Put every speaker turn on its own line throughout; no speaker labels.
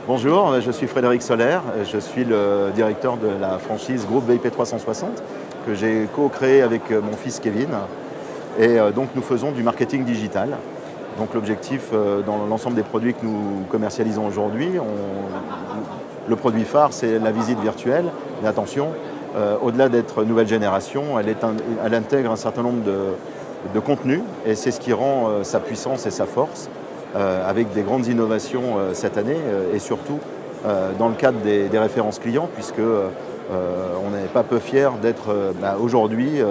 Bonjour, je suis Frédéric Soler, je suis le directeur de la franchise groupe VIP 360 que j'ai co-créé avec mon fils Kevin. Et donc nous faisons du marketing digital. Donc l'objectif dans l'ensemble des produits que nous commercialisons aujourd'hui, le produit phare c'est la visite virtuelle. Mais attention, au-delà d'être nouvelle génération, elle intègre un certain nombre de contenus et c'est ce qui rend sa puissance et sa force. Avec des grandes innovations cette année et surtout dans le cadre des références clients puisque on n'est pas peu fiers d'être aujourd'hui,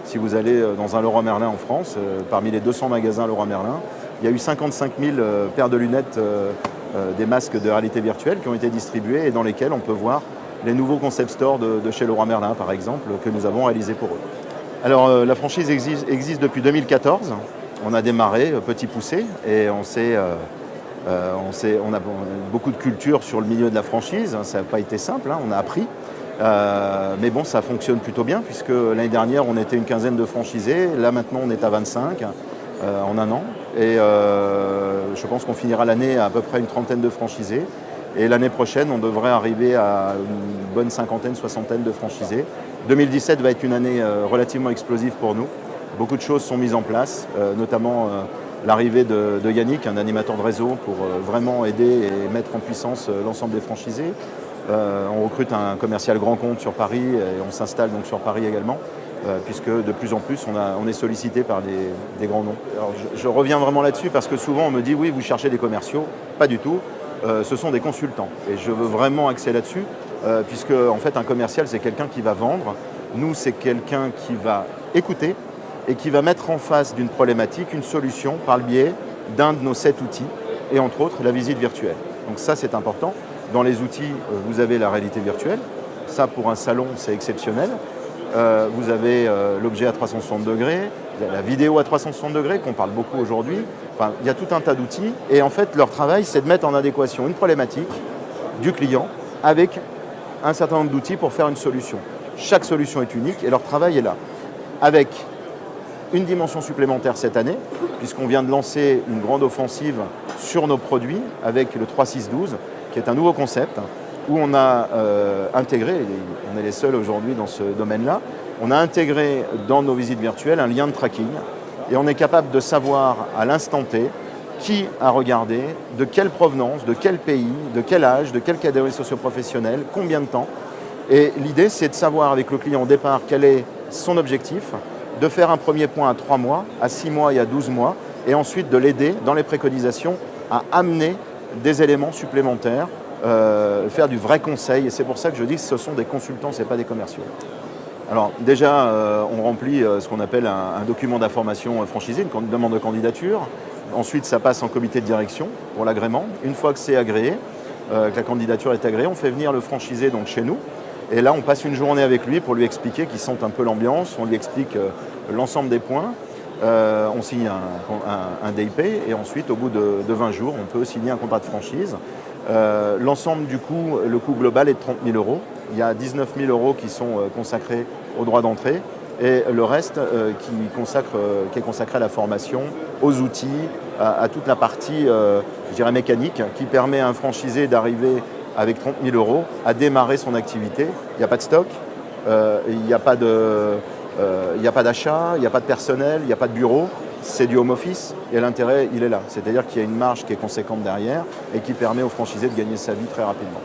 si vous allez dans un Leroy Merlin en France, parmi les 200 magasins Leroy Merlin, il y a eu 55 000 paires de lunettes, des masques de réalité virtuelle qui ont été distribués et dans lesquels on peut voir les nouveaux concept stores de chez Leroy Merlin par exemple, que nous avons réalisés pour eux. Alors la franchise existe depuis 2014. On a démarré petit poussé et on a beaucoup de culture sur le milieu de la franchise. Ça n'a pas été simple, on a appris. Mais bon, ça fonctionne plutôt bien puisque l'année dernière, on était une quinzaine de franchisés. Là, maintenant, on est à 25 en un an. Et je pense qu'on finira l'année à peu près une trentaine de franchisés. Et l'année prochaine, on devrait arriver à une bonne cinquantaine, soixantaine de franchisés. 2017 va être une année relativement explosive pour nous. Beaucoup de choses sont mises en place, notamment l'arrivée de Yannick, un animateur de réseau, pour vraiment aider et mettre en puissance l'ensemble des franchisés. On recrute un commercial grand compte sur Paris et on s'installe donc sur Paris également, puisque de plus en plus on est sollicité par des grands noms. Alors, je reviens vraiment là-dessus parce que souvent on me dit oui, vous cherchez des commerciaux. Pas du tout, ce sont des consultants et je veux vraiment axer là-dessus, puisque en fait un commercial c'est quelqu'un qui va vendre. Nous c'est quelqu'un qui va écouter et qui va mettre en face d'une problématique une solution par le biais d'un de nos 7 outils, et entre autres la visite virtuelle. Donc ça c'est important. Dans les outils, vous avez la réalité virtuelle. Ça pour un salon c'est exceptionnel. Vous avez l'objet à 360 degrés, la vidéo à 360 degrés qu'on parle beaucoup aujourd'hui. Enfin, il y a tout un tas d'outils et en fait leur travail c'est de mettre en adéquation une problématique du client avec un certain nombre d'outils pour faire une solution. Chaque solution est unique et leur travail est là. Avec une dimension supplémentaire cette année, puisqu'on vient de lancer une grande offensive sur nos produits avec le 3-6-12, qui est un nouveau concept, où on a intégré, et on est les seuls aujourd'hui dans ce domaine-là, on a intégré dans nos visites virtuelles un lien de tracking, et on est capable de savoir à l'instant T qui a regardé, de quelle provenance, de quel pays, de quel âge, de quelle catégorie socio-professionnelle, combien de temps. Et l'idée, c'est de savoir avec le client au départ quel est son objectif, de faire un premier point à 3 mois, à 6 mois et à 12 mois, et ensuite de l'aider dans les préconisations à amener des éléments supplémentaires, faire du vrai conseil. Et c'est pour ça que je dis que ce sont des consultants, ce n'est pas des commerciaux. Alors déjà, on remplit ce qu'on appelle un document d'information franchisé, une demande de candidature. Ensuite, ça passe en comité de direction pour l'agrément. Une fois que c'est agréé, que la candidature est agréée, on fait venir le franchisé donc, chez nous. Et là, on passe une journée avec lui pour lui expliquer qu'il sente un peu l'ambiance, on lui explique l'ensemble des points, on signe un DIP et ensuite, au bout de 20 jours, on peut signer un contrat de franchise. L'ensemble du coût, le coût global est de 30 000 €. Il y a 19 000 € qui sont consacrés au droit d'entrée et le reste qui est consacré à la formation, aux outils, à toute la partie, je dirais, mécanique qui permet à un franchisé d'arriver avec 30 000 € à démarrer son activité. Il n'y a pas de stock, il n'y a pas d'achat, il n'y a pas de personnel, il n'y a pas de bureau. C'est du home office et l'intérêt, il est là. C'est-à-dire qu'il y a une marge qui est conséquente derrière et qui permet au franchisé de gagner sa vie très rapidement.